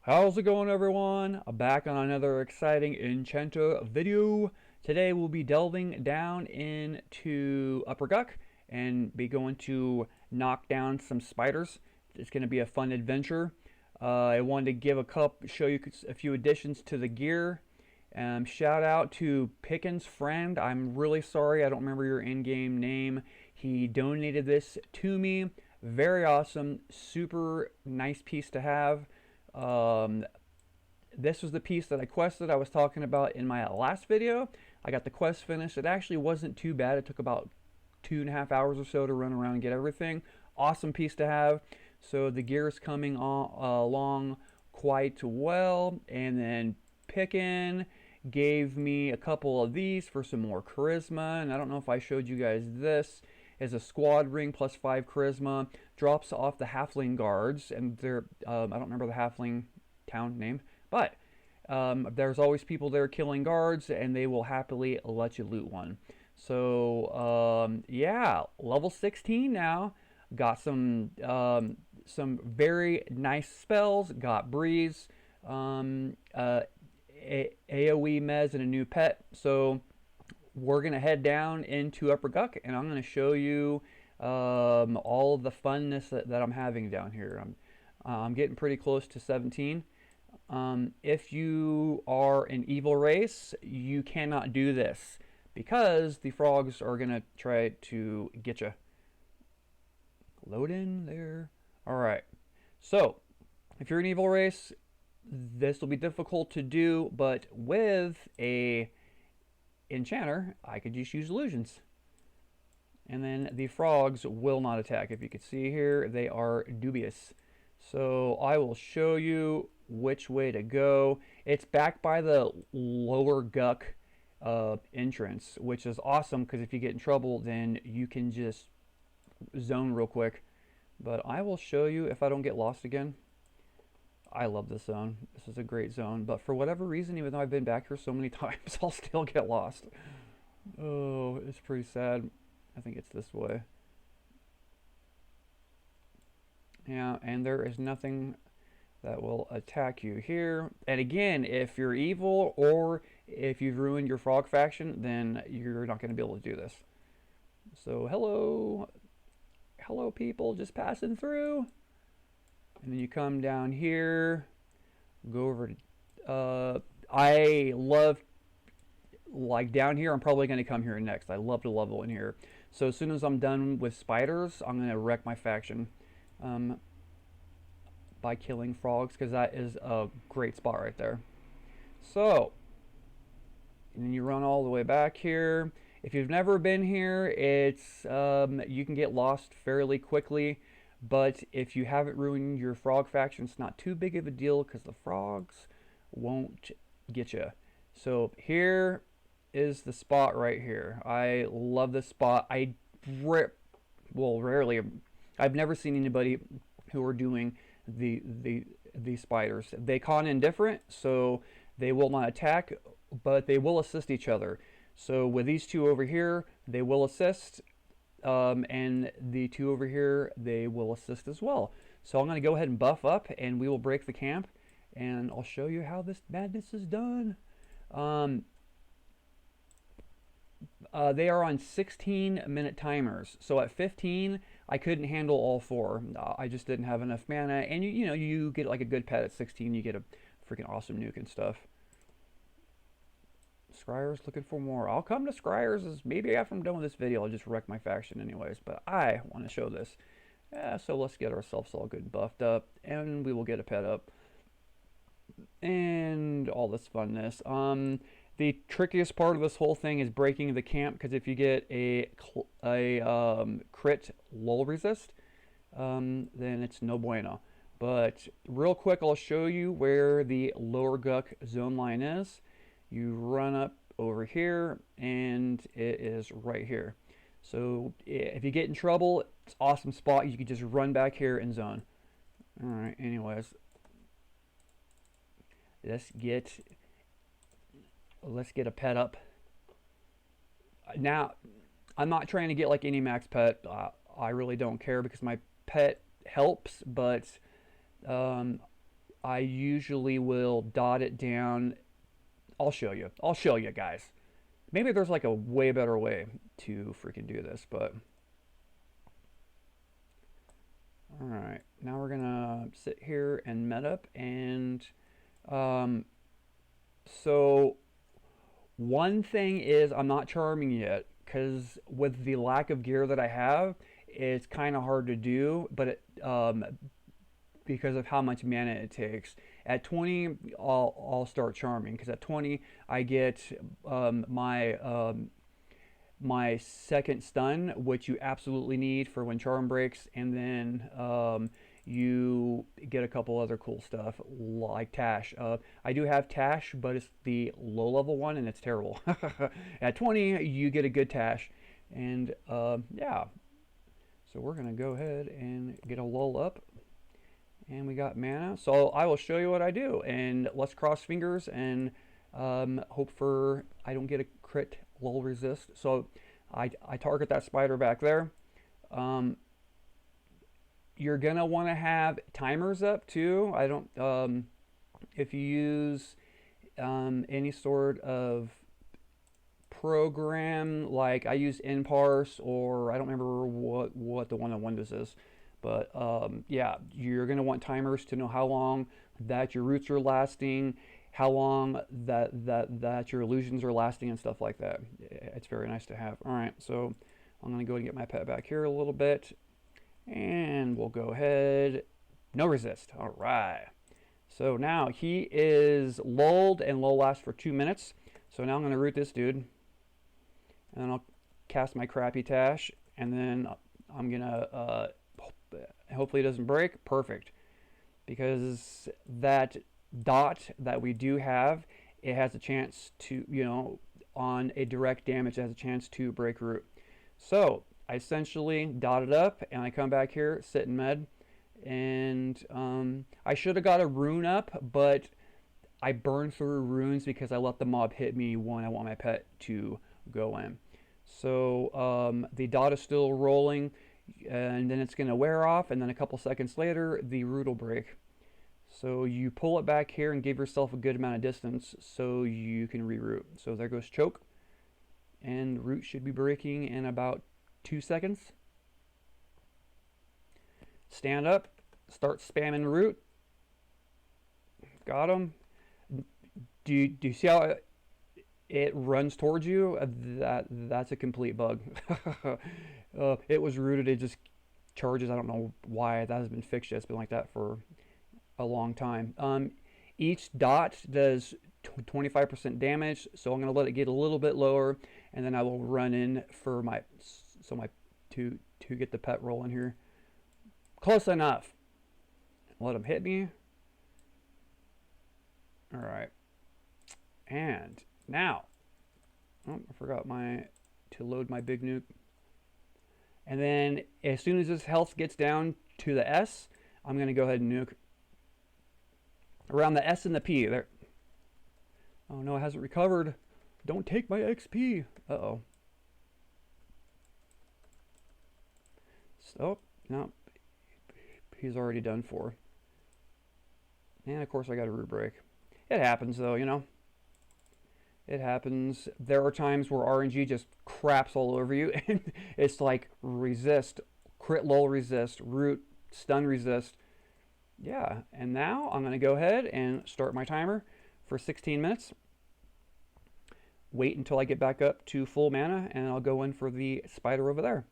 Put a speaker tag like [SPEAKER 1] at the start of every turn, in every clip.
[SPEAKER 1] How's it going, everyone? I'm back on another exciting Enchanter video. Today we'll be delving down into Upper Guck and be going to knock down some spiders. It's going to be a fun adventure. I wanted to show you a few additions to the gear. Shout out to Pickin's friend. I'm really sorry I don't remember your in-game name. He donated this to me. Very awesome, super nice piece to have. Um, this was the piece that I quested I was talking about in my last video. I got the quest finished. It actually wasn't too bad. It took about 2.5 hours or so to run around and get everything. Awesome piece to have. So the gear is coming along quite well. And then Pickin gave me a couple of these for some more charisma. And I don't know if I showed you guys this. Is a squad ring plus 5 charisma, drops off the halfling guards, and they're I don't remember the halfling town name, but there's always people there killing guards, and they will happily let you loot one. So yeah, level 16 now. Got some very nice spells. Got breeze, AOE mez, and a new pet. So we're going to head down into Upper Guck, and I'm going to show you all of the funness that I'm having down here. I'm getting pretty close to 17. If you are an evil race, you cannot do this because the frogs are going to try to get you. Load in there. Alright, so if you're an evil race, this will be difficult to do, but with a Enchanter, I could just use illusions. And then the frogs will not attack. If you can see here, they are dubious. So I will show you which way to go. It's back by the lower Guck entrance, which is awesome because if you get in trouble, then you can just zone real quick. But I will show you if I don't get lost again. I love this zone. This is a great zone, but for whatever reason, even though I've been back here so many times, I'll still get lost. Oh, it's pretty sad. I think it's this way. Yeah, and there is nothing that will attack you here. And again, if you're evil or if you've ruined your frog faction, then you're not going to be able to do this. So hello people, just passing through. And then you come down here, go over to, I love, like down here, I'm probably going to come here next. I love to level in here. So as soon as I'm done with spiders, I'm going to wreck my faction by killing frogs, because that is a great spot right there. So, and then you run all the way back here. If you've never been here, it's you can get lost fairly quickly. But if you haven't ruined your frog faction, it's not too big of a deal because the frogs won't get you. So here is the spot right here. I love this spot. Rarely. I've never seen anybody who are doing the spiders. They con indifferent, so they will not attack, but they will assist each other. So with these two over here, they will assist. And the two over here, they will assist as well. So I'm going to go ahead and buff up, and we will break the camp, and I'll show you how this madness is done. They are on 16-minute timers. So at 15, I couldn't handle all 4. I just didn't have enough mana. And you get like a good pet at 16. You get a freaking awesome nuke and stuff. Scryer's looking for more. I'll come to Scryer's maybe after I'm done with this video. I'll just wreck my faction anyways. But I want to show this. So let's get ourselves all good buffed up. And we will get a pet up. And all this funness. The trickiest part of this whole thing is breaking the camp. Because if you get a crit lull resist, then it's no bueno. But real quick, I'll show you where the lower Guck zone line is. You run up over here, and it is right here. So if you get in trouble, it's an awesome spot. You can just run back here and zone. Alright, anyways. Let's get a pet up. Now, I'm not trying to get like any max pet. I really don't care because my pet helps, but I usually will dot it down. I'll show you. I'll show you guys. Maybe there's like a way better way to freaking do this, but all right. Now we're gonna sit here and met up, and um, so one thing is I'm not charming yet because with the lack of gear that I have, it's kind of hard to do. But because of how much mana it takes. At 20, I'll start charming because at 20 I get my second stun, which you absolutely need for when charm breaks, and then you get a couple other cool stuff like Tash. I do have Tash, but it's the low level one and it's terrible. At 20, you get a good Tash, and yeah. So we're gonna go ahead and get a lull up, and we got mana. So I will show you what I do, and let's cross fingers and hope for I don't get a crit lull resist. So I target that spider back there. You're gonna want to have timers up too. I don't if you use any sort of program, like I use nparse, or I don't remember what the one on Windows is, but yeah, you're going to want timers to know how long that your roots are lasting, how long that your illusions are lasting, and stuff like that. It's very nice to have. All right, so I'm going to go and get my pet back here a little bit, and we'll go ahead. No resist. All right. So now he is lulled, and lull lasts for 2 minutes. So now I'm going to root this dude, and then I'll cast my crappy Tash, and then I'm going to hopefully it doesn't break. Perfect. Because that dot that we do have, it has a chance to, you know, on a direct damage, it has a chance to break root. So I essentially dot it up, and I come back here, sit in med, and I should have got a rune up, but I burned through runes because I let the mob hit me when I want my pet to go in. So the dot is still rolling, and then it's going to wear off, and then a couple seconds later the root will break. So you pull it back here and give yourself a good amount of distance so you can reroot. So there goes choke, and root should be breaking in about 2 seconds. Stand up, start spamming root. Got him. Do you see how it runs towards you? That's a complete bug. It was rooted, it just charges. I don't know why that has been fixed yet. It's been like that for a long time. Each dot does 25% damage, so I'm going to let it get a little bit lower, and then I will run in for my to get the pet rolling here. Close enough. Let him hit me. All right. And now, oh, I forgot to load my big nuke. And then as soon as his health gets down to the S, I'm going to go ahead and nuke. Around the S and the P. There. Oh no, it hasn't recovered. Don't take my XP. Uh-oh. So, no. He's already done for. And of course I got a root break. It happens though, you know. It happens. There are times where RNG just craps all over you, and it's like resist, crit lull resist, root, stun resist. Yeah, and now I'm going to go ahead and start my timer for 16 minutes. Wait until I get back up to full mana, and I'll go in for the spider over there.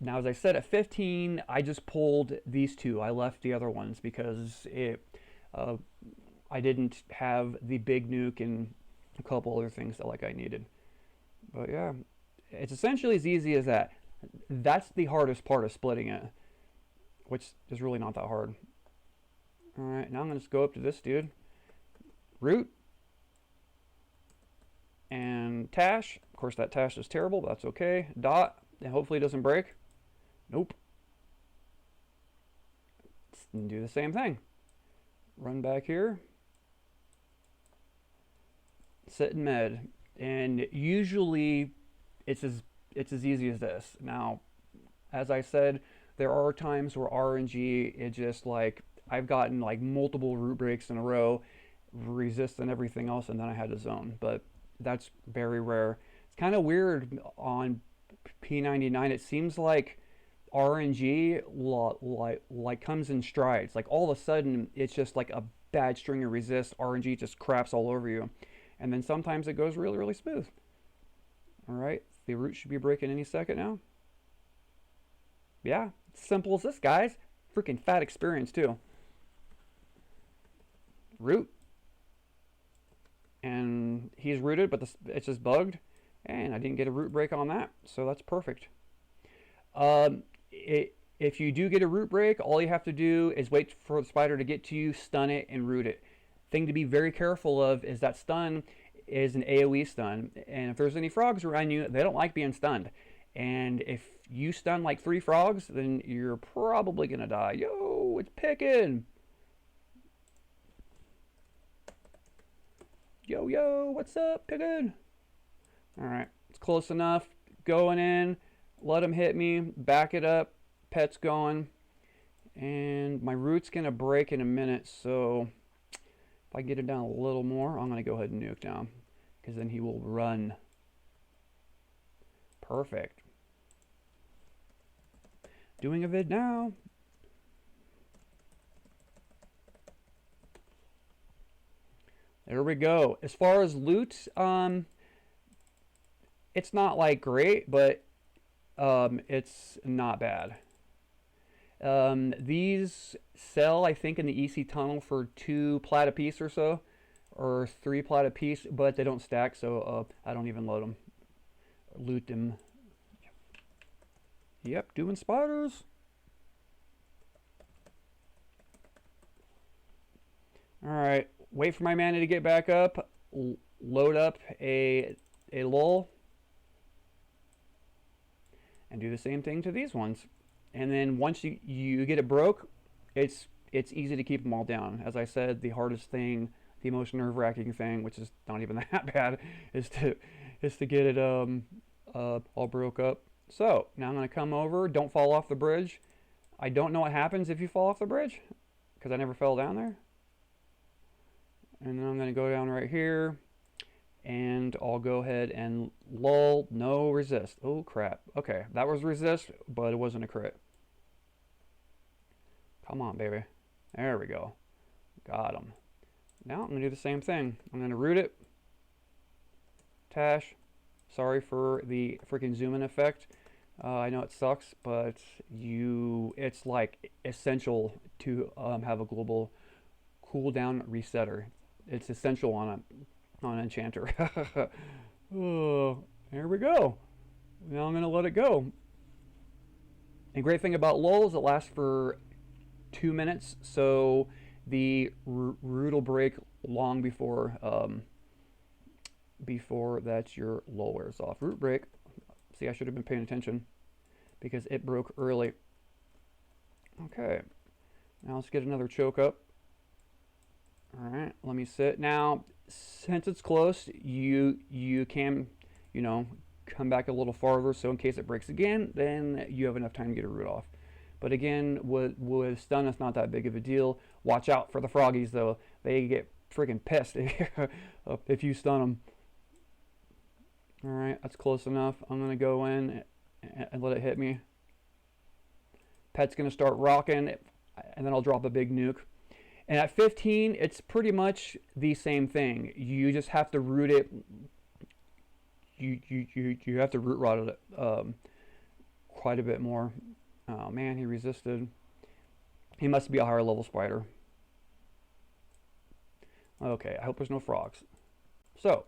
[SPEAKER 1] Now, as I said, at 15, I just pulled these two. I left the other ones because I didn't have the big nuke and a couple other things that I needed. But yeah, it's essentially as easy as that. That's the hardest part of splitting it, which is really not that hard. All right, now I'm going to just go up to this dude. Root. And Tash. Of course, that Tash is terrible, but that's okay. Dot. And hopefully it doesn't break. Nope. Let's do the same thing. Run back here. Sit in med. And usually it's as easy as this. Now, as I said, there are times where RNG, it just like, I've gotten like multiple root breaks in a row, resist and everything else, and then I had a zone. But that's very rare. It's kind of weird on P99. It seems like RNG like comes in strides. Like all of a sudden, it's just like a bad string of resist. RNG just craps all over you, and then sometimes it goes really, really smooth. All right, the root should be breaking any second now. Yeah, simple as this, guys. Freaking fat experience too. Root, and he's rooted, but it's just bugged, and I didn't get a root break on that, so that's perfect. If you do get a root break, all you have to do is wait for the spider to get to you, stun it, and root it. Thing to be very careful of is that stun is an AoE stun, and if there's any frogs around you, they don't like being stunned. And if you stun like 3 frogs, then you're probably gonna die. Yo, it's picking. Yo, yo, what's up, picking? All right, it's close enough. Going in, let him hit me, back it up, pet's going, and my root's gonna break in a minute, so if I get it down a little more, I'm gonna go ahead and nuke down, because then he will run. Perfect. Doing a vid now. There we go. As far as loot, it's not like great, but it's not bad. These sell, I think, in the EC tunnel for 2 plat a piece or so, or 3 plat a piece, but they don't stack, so I don't even load them. Loot them. Yep, doing spiders. Alright, wait for my mana to get back up, load up a lull, and do the same thing to these ones. And then once you get it broke, it's easy to keep them all down. As I said, the hardest thing, the most nerve-wracking thing, which is not even that bad, is to get it all broke up. So now I'm going to come over. Don't fall off the bridge. I don't know what happens if you fall off the bridge, because I never fell down there. And then I'm going to go down right here, and I'll go ahead and lull. No resist. Oh crap. Okay, that was resist, but it wasn't a crit. Come on, baby. There we go. Got him. Now I'm going to do the same thing. I'm going to root it. Tash. Sorry for the freaking zoom in effect. I know it sucks, but it's like essential to have a global cooldown resetter. It's essential on Enchanter. Oh, there we go. Now I'm going to let it go. And great thing about lulls, it lasts for 2 minutes, so the root will break long before that your lull wears off. Root break. See, I should have been paying attention because it broke early. Okay, now let's get another choke up. All right, let me sit. Now, since it's close, you can, come back a little farther, so in case it breaks again, then you have enough time to get a root off. But again, with stun, it's not that big of a deal. Watch out for the froggies, though. They get freaking pissed if you stun them. All right, that's close enough. I'm going to go in and let it hit me. Pet's going to start rocking, and then I'll drop a big nuke. And at 15, it's pretty much the same thing. You just have to root it. You have to root rot it quite a bit more. Oh man, he resisted. He must be a higher level spider. Okay, I hope there's no frogs. So,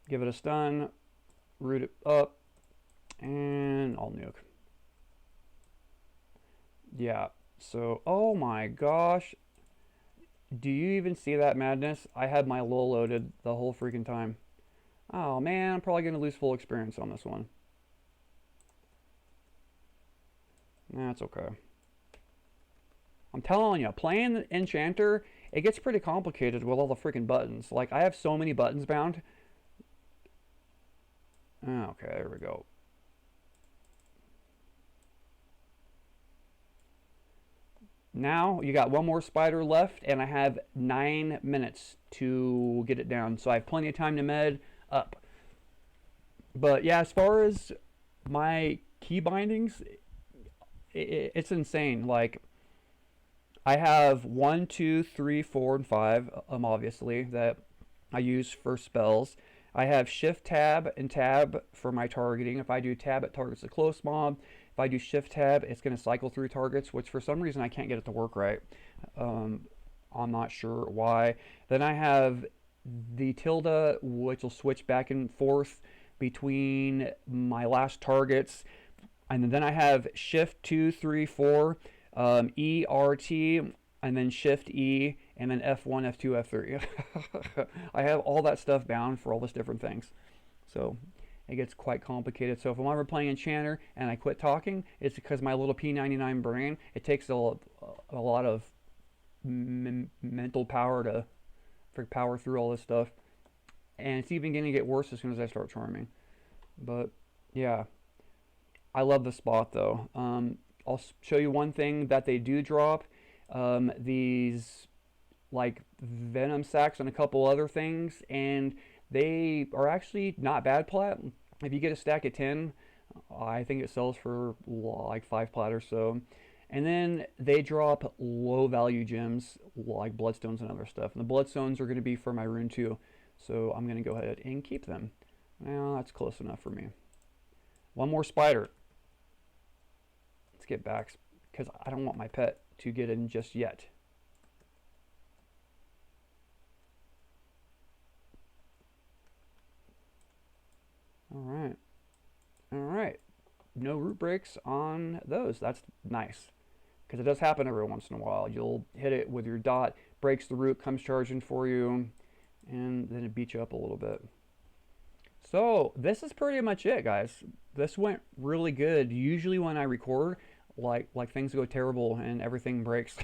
[SPEAKER 1] give it a stun, root it up, and I'll nuke. Yeah, so, oh my gosh. Do you even see that madness? I had my lull loaded the whole freaking time. Oh man, I'm probably going to lose full experience on this one. That's okay. I'm telling you, playing Enchanter, it gets pretty complicated with all the freaking buttons. Like, I have so many buttons bound. Okay, there we go. Now you got one more spider left, and I have 9 minutes to get it down, so I have plenty of time to med up. But yeah, as far as my key bindings, it's insane. Like, I have 1, 2, 3, 4, and 5, obviously, that I use for spells. I have Shift Tab and Tab for my targeting. If I do Tab, it targets a close mob. If I do Shift Tab, it's going to cycle through targets, which for some reason I can't get it to work right. I'm not sure why. Then I have the tilde, which will switch back and forth between my last targets. And then I have Shift 2, 3, 4, E, R, T, and then Shift E, and then F1, F2, F3. I have all that stuff bound for all those different things. So it gets quite complicated. So if I'm ever playing Enchanter and I quit talking, it's because my little P99 brain, it takes a lot of mental power to power through all this stuff. And it's even going to get worse as soon as I start charming. But yeah, I love the spot though. I'll show you one thing that they do drop. These like venom sacs and a couple other things, and they are actually not bad plat. If you get a stack of 10, I think it sells for like 5 plat or so. And then they drop low value gems like bloodstones and other stuff. And the bloodstones are going to be for my rune too. So I'm going to go ahead and keep them. Now that's close enough for me. One more spider. Let's get back because I don't want my pet to get in just yet. Alright. Alright. No root breaks on those. That's nice. Because it does happen every once in a while. You'll hit it with your dot, breaks the root, comes charging for you, and then it beats you up a little bit. So this is pretty much it, guys. This went really good. Usually when I record, like things go terrible and everything breaks.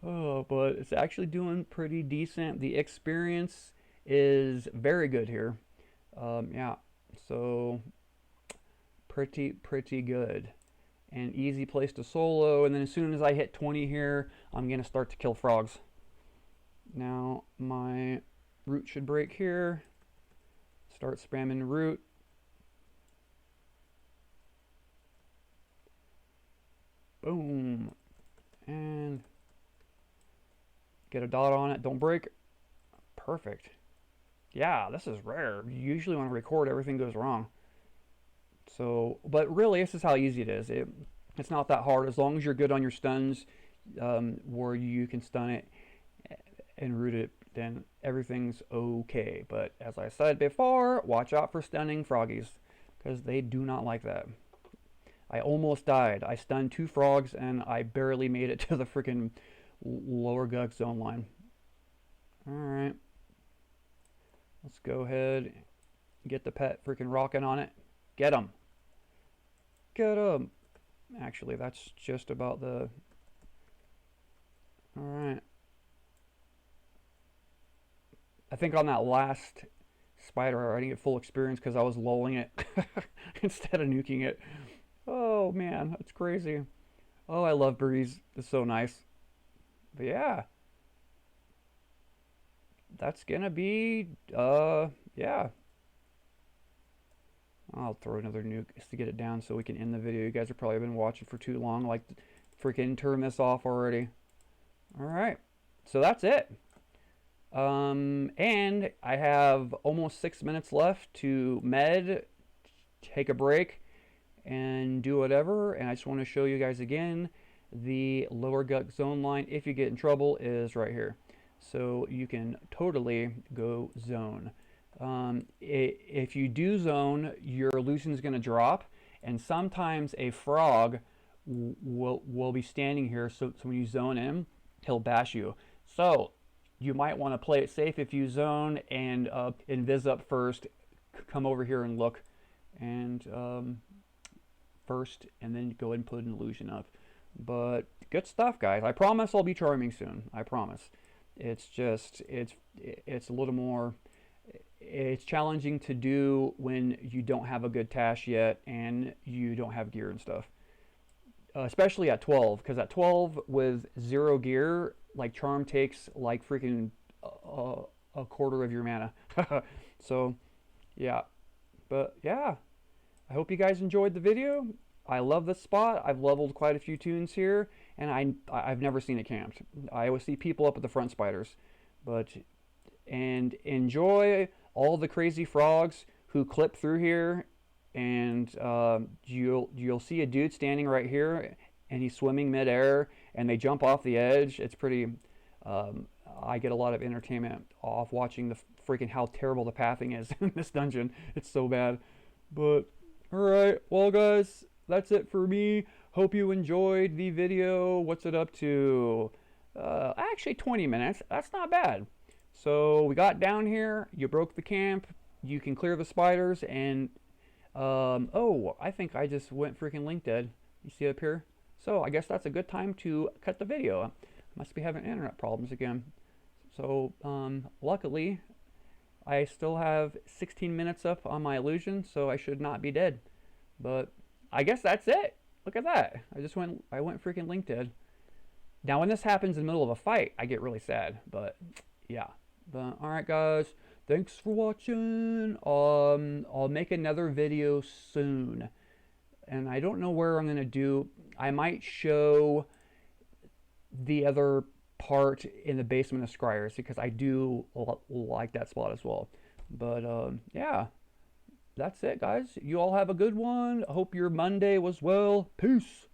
[SPEAKER 1] Oh, but it's actually doing pretty decent. The experience is very good here. Yeah, so pretty good. And easy place to solo. And then as soon as I hit 20 here, I'm gonna start to kill frogs. Now my root should break here. Start spamming root. Boom. And get a dot on it. Don't break. Perfect. Yeah, this is rare. Usually when I record, everything goes wrong. So, but really, this is how easy it is. It's not that hard. As long as you're good on your stuns, where you can stun it and root it, then everything's okay. But as I said before, watch out for stunning froggies, because they do not like that. I almost died. I stunned 2 frogs, and I barely made it to the freaking lower gut zone line. Alright. Let's go ahead and get the pet freaking rocking on it. Get him. Get him. Actually, that's just about the... Alright. I think on that last spider, I didn't get full experience because I was lulling it instead of nuking it. Oh, man, that's crazy. Oh, I love Breeze. It's so nice. But yeah. That's gonna be, yeah. I'll throw another nuke just to get it down so we can end the video. You guys have probably been watching for too long. Like, freaking turn this off already. Alright. So that's it. And I have almost 6 minutes left to med, take a break, and do whatever. And I just want to show you guys again, the lower gut zone line, if you get in trouble, is right here. So you can totally go zone. If you do zone, your illusion is going to drop, and sometimes a frog will be standing here, so when you zone in, he'll bash you. So you might want to play it safe if you zone and invis up first, come over here and look, and first, and then go ahead and put an illusion up. But good stuff, guys. I promise I'll be charming soon. I promise. It's just, it's a little more, it's challenging to do when you don't have a good tash yet and you don't have gear and stuff. especially at 12, because at 12 with 0 gear, like charm takes like freaking a quarter of your mana. So yeah, but yeah, I hope you guys enjoyed the video. I love this spot. I've leveled quite a few tunes here, and I've never seen it camped. I always see people up at the front spiders, but and enjoy all the crazy frogs who clip through here. And you'll see a dude standing right here, and he's swimming midair, and they jump off the edge. It's pretty. I get a lot of entertainment off watching the freaking how terrible the pathing is in this dungeon. It's so bad. But alright, well guys, that's it for me. Hope you enjoyed the video. What's it up to? Actually 20 minutes. That's not bad. So we got down here, you broke the camp, you can clear the spiders, and oh, I think I just went freaking link dead. You see up here? So I guess that's a good time to cut the video. Must be having internet problems again. So luckily I still have 16 minutes up on my illusion, so I should not be dead. But I guess that's it. Look at that. I went freaking link dead. Now when this happens in the middle of a fight, I get really sad, but yeah. But alright guys, thanks for watching. I'll make another video soon. And I don't know where I'm gonna do. I might show the other part in the basement of Scryers, because I do like that spot as well. But yeah, that's it guys. You all have a good one. I hope your Monday was well. Peace.